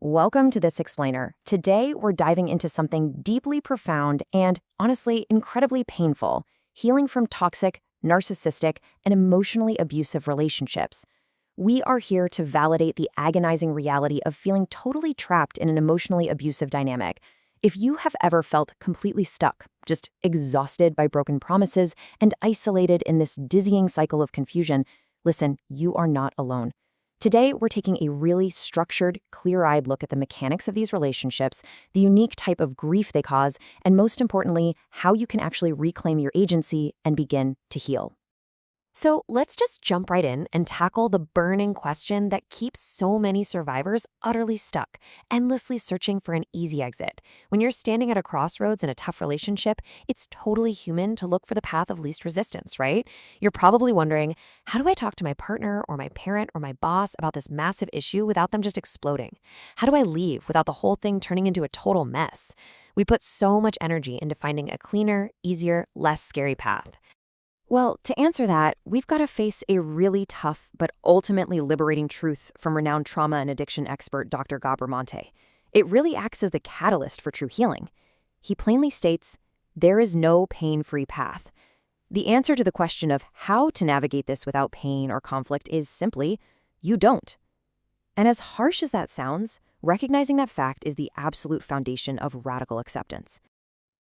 Welcome to This Explainer. Today, we're diving into something deeply profound and, honestly, incredibly painful: healing from toxic, narcissistic, and emotionally abusive relationships. We are here to validate the agonizing reality of feeling totally trapped in an emotionally abusive dynamic. If you have ever felt completely stuck, just exhausted by broken promises and isolated in this dizzying cycle of confusion, listen, you are not alone. Today, we're taking a really structured, clear-eyed look at the mechanics of these relationships, the unique type of grief they cause, and most importantly, how you can actually reclaim your agency and begin to heal. So let's just jump right in and tackle the burning question that keeps so many survivors utterly stuck, endlessly searching for an easy exit. When you're standing at a crossroads in a tough relationship, it's totally human to look for the path of least resistance, right? You're probably wondering, how do I talk to my partner or my parent or my boss about this massive issue without them just exploding? How do I leave without the whole thing turning into a total mess? We put so much energy into finding a cleaner, easier, less scary path. Well, to answer that, we've got to face a really tough but ultimately liberating truth from renowned trauma and addiction expert Dr. Gabor Mate. It really acts as the catalyst for true healing. He plainly states, there is no pain-free path. The answer to the question of how to navigate this without pain or conflict is simply, you don't. And as harsh as that sounds, recognizing that fact is the absolute foundation of radical acceptance.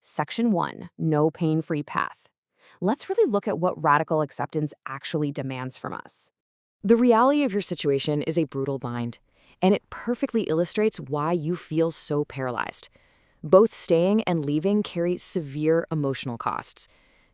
Section 1, no pain-free path. Let's really look at what radical acceptance actually demands from us. The reality of your situation is a brutal bind, and it perfectly illustrates why you feel so paralyzed. Both staying and leaving carry severe emotional costs.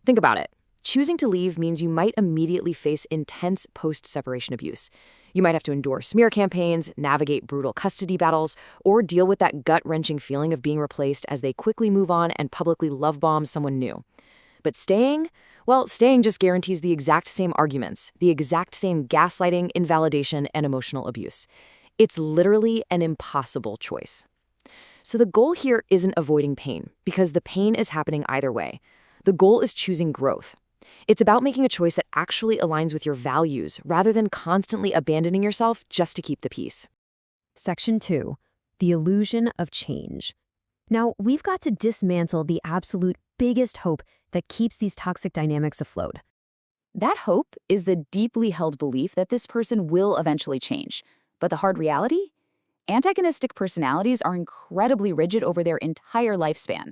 Think about it. Choosing to leave means you might immediately face intense post-separation abuse. You might have to endure smear campaigns, navigate brutal custody battles, or deal with that gut-wrenching feeling of being replaced as they quickly move on and publicly love-bomb someone new. But staying? Well, staying just guarantees the exact same arguments, the exact same gaslighting, invalidation, and emotional abuse. It's literally an impossible choice. So the goal here isn't avoiding pain, because the pain is happening either way. The goal is choosing growth. It's about making a choice that actually aligns with your values, rather than constantly abandoning yourself just to keep the peace. Section 2, the illusion of change. Now, we've got to dismantle the absolute biggest hope that keeps these toxic dynamics afloat. That hope is the deeply held belief that this person will eventually change. But the hard reality? Antagonistic personalities are incredibly rigid over their entire lifespan.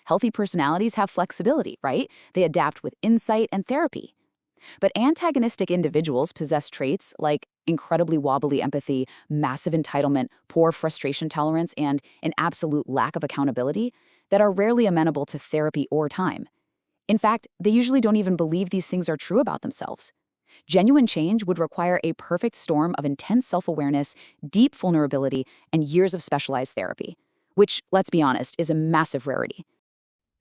Healthy personalities have flexibility, right? They adapt with insight and therapy. But antagonistic individuals possess traits like incredibly wobbly empathy, massive entitlement, poor frustration tolerance, and an absolute lack of accountability that are rarely amenable to therapy or time. In fact, they usually don't even believe these things are true about themselves. Genuine change would require a perfect storm of intense self-awareness, deep vulnerability, and years of specialized therapy, which, let's be honest, is a massive rarity.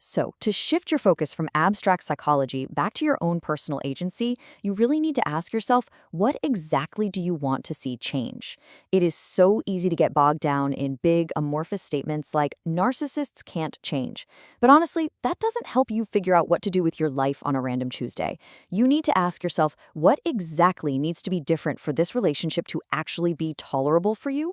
So, to shift your focus from abstract psychology back to your own personal agency, you really need to ask yourself, what exactly do you want to see change? It is so easy to get bogged down in big, amorphous statements like, narcissists can't change. But honestly, that doesn't help you figure out what to do with your life on a random Tuesday. You need to ask yourself, what exactly needs to be different for this relationship to actually be tolerable for you?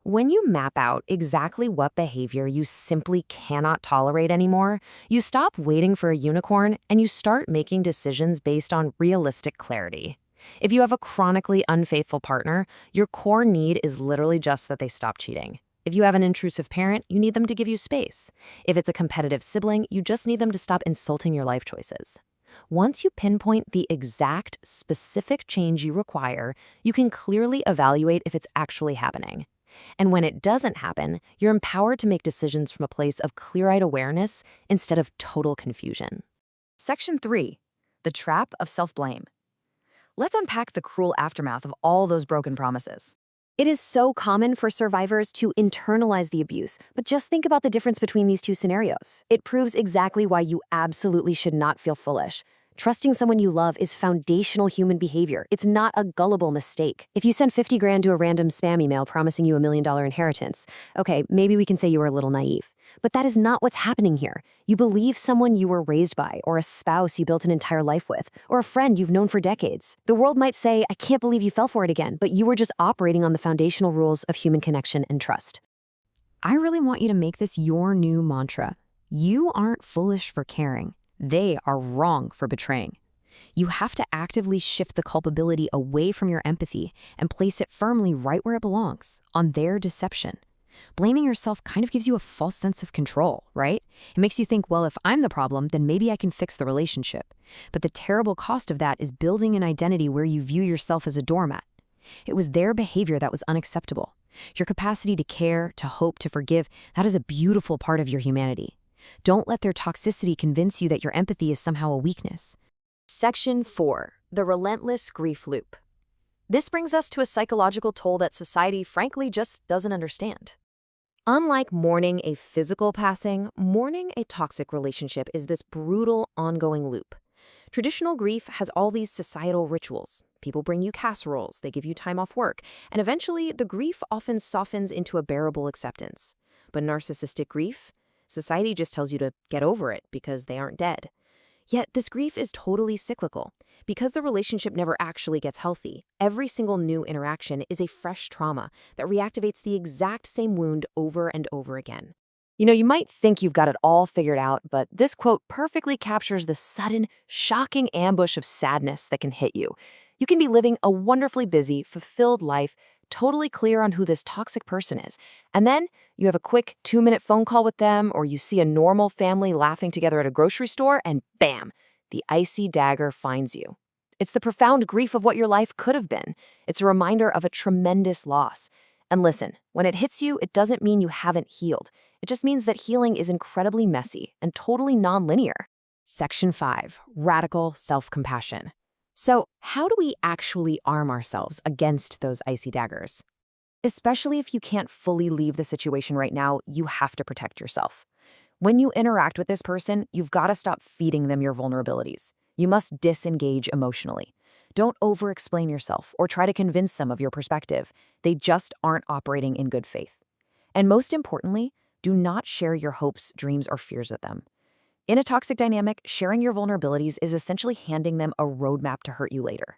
When you map out exactly what behavior you simply cannot tolerate anymore, you stop waiting for a unicorn and you start making decisions based on realistic clarity. If you have a chronically unfaithful partner, your core need is literally just that they stop cheating. If you have an intrusive parent, you need them to give you space. If it's a competitive sibling, you just need them to stop insulting your life choices. Once you pinpoint the exact, specific change you require, you can clearly evaluate if it's actually happening. And when it doesn't happen, you're empowered to make decisions from a place of clear-eyed awareness instead of total confusion. Section 3, the trap of self-blame. Let's unpack the cruel aftermath of all those broken promises. It is so common for survivors to internalize the abuse, but just think about the difference between these two scenarios. It proves exactly why you absolutely should not feel foolish. Trusting someone you love is foundational human behavior. It's not a gullible mistake. If you send 50 grand to a random spam email promising you $1 million inheritance, okay, maybe we can say you were a little naive. But that is not what's happening here. You believe someone you were raised by, or a spouse you built an entire life with, or a friend you've known for decades. The world might say, I can't believe you fell for it again, but you were just operating on the foundational rules of human connection and trust. I really want you to make this your new mantra. You aren't foolish for caring. They are wrong for betraying. You have to actively shift the culpability away from your empathy and place it firmly right where it belongs, on their deception. Blaming yourself kind of gives you a false sense of control, right? It makes you think, well, if I'm the problem, then maybe I can fix the relationship. But the terrible cost of that is building an identity where you view yourself as a doormat. It was their behavior that was unacceptable. Your capacity to care, to hope, to forgive, that is a beautiful part of your humanity. Don't let their toxicity convince you that your empathy is somehow a weakness. Section 4. The relentless grief loop. This brings us to a psychological toll that society frankly just doesn't understand. Unlike mourning a physical passing, mourning a toxic relationship is this brutal, ongoing loop. Traditional grief has all these societal rituals. People bring you casseroles, they give you time off work, and eventually the grief often softens into a bearable acceptance. But narcissistic grief? Society just tells you to get over it because they aren't dead. Yet this grief is totally cyclical. Because the relationship never actually gets healthy, every single new interaction is a fresh trauma that reactivates the exact same wound over and over again. You might think you've got it all figured out, but this quote perfectly captures the sudden, shocking ambush of sadness that can hit you. You can be living a wonderfully busy, fulfilled life, totally clear on who this toxic person is. And then you have a quick 2-minute phone call with them, or you see a normal family laughing together at a grocery store, and bam, the icy dagger finds you. It's the profound grief of what your life could have been. It's a reminder of a tremendous loss. And listen, when it hits you, it doesn't mean you haven't healed. It just means that healing is incredibly messy and totally non-linear. Section 5. Radical self-compassion. So, how do we actually arm ourselves against those icy daggers? Especially if you can't fully leave the situation right now, you have to protect yourself. When you interact with this person, you've got to stop feeding them your vulnerabilities. You must disengage emotionally. Don't over-explain yourself or try to convince them of your perspective. They just aren't operating in good faith. And most importantly, do not share your hopes, dreams, or fears with them. In a toxic dynamic, sharing your vulnerabilities is essentially handing them a roadmap to hurt you later.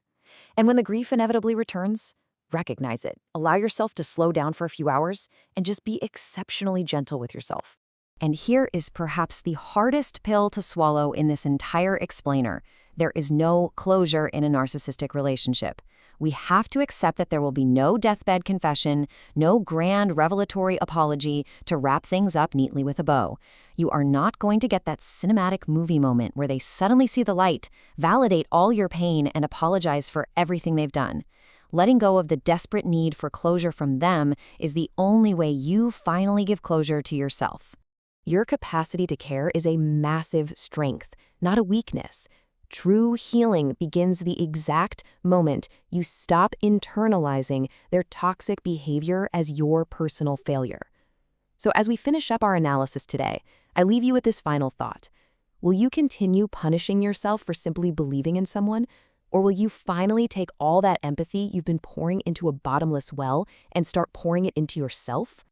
And when the grief inevitably returns, recognize it. Allow yourself to slow down for a few hours and just be exceptionally gentle with yourself. And here is perhaps the hardest pill to swallow in this entire explainer. There is no closure in a narcissistic relationship. We have to accept that there will be no deathbed confession, no grand revelatory apology to wrap things up neatly with a bow. You are not going to get that cinematic movie moment where they suddenly see the light, validate all your pain, and apologize for everything they've done. Letting go of the desperate need for closure from them is the only way you finally give closure to yourself. Your capacity to care is a massive strength, not a weakness. True healing begins the exact moment you stop internalizing their toxic behavior as your personal failure. So as we finish up our analysis today, I leave you with this final thought. Will you continue punishing yourself for simply believing in someone? Or will you finally take all that empathy you've been pouring into a bottomless well and start pouring it into yourself?